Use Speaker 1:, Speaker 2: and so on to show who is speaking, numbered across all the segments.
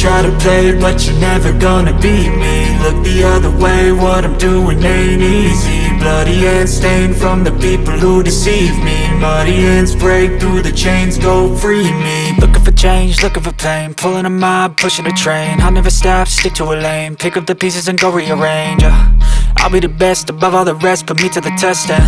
Speaker 1: try to play, but you're never gonna beat me. Look the other way, what I'm doing ain't easy. Bloody hands stained from the people who deceive me. Muddy hands break through the chains, go free me. Looking for change, looking for pain, pulling a mob, pushing a train. I'll never stop, stick to a lane, pick up the pieces and go rearrange. I'll be the best above all the rest, put me to the test and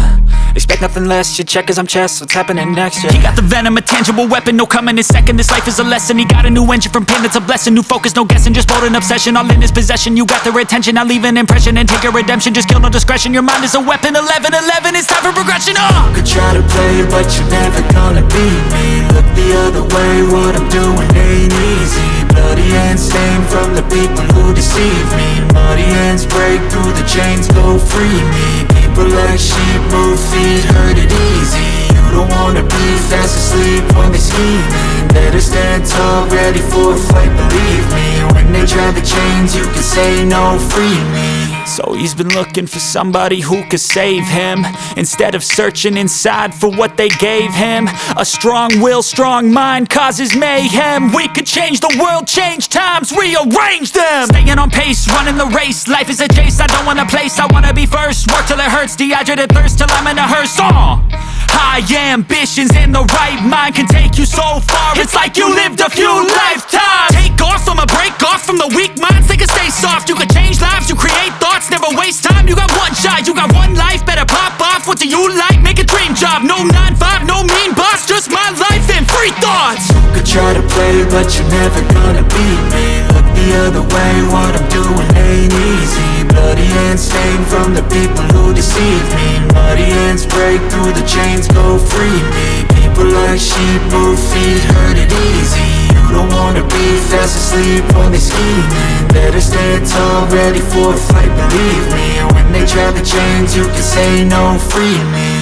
Speaker 1: expect nothing less, you check as I'm chess, what's happening next, yeah. He got the venom, a tangible weapon, no coming in second. This life is a lesson, he got a new engine from pain, that's a blessing. New focus, no guessing, just bold and obsession, all in his possession. You got their attention, I'll leave an impression and take a redemption. Just kill, no discretion, your mind is a weapon. 11-11, it's time for progression, You could try to play, but you're never gonna beat me. Look the other way, what I'm doing ain't easy. Bloody hands stained from the people who deceive me. Muddy hands break through the chains, go free me. People like sheep move feet, hurt it easy. You don't wanna be fast asleep when they scheming. Better stand tall, ready for a fight, believe me. When they try the chains, you can say no, free me. So he's been looking for somebody who could save him, instead of searching inside for what they gave him. A strong will, strong mind causes mayhem. We could change the world, change times, rearrange them. Staying on pace, running the race. Life is a chase, I don't want a place, I wanna be first. Work till it hurts, dehydrated thirst till I'm in a hearse. High ambitions in the right mind can take you so far. It's like you lived a few lifetimes. Take off from a break off from the weak minds, they can stay soft. You can change lives, you create thoughts, never waste time. You got one shot, you got one life, better pop off. What do you like? Make a dream job. No 9-5, no mean boss, just my life and free thoughts. You could try to play, but you're never gonna beat me. Look the other way, what I'm doing ain't easy. Bloody hands stained from the people who deceive me. Muddy hands break through the chains, go free me. People like sheep move feet, hurt it easy. You don't wanna be fast asleep when they scheming. Better stand tall, ready for a fight, believe me. When they try the chains, you can say no, free me.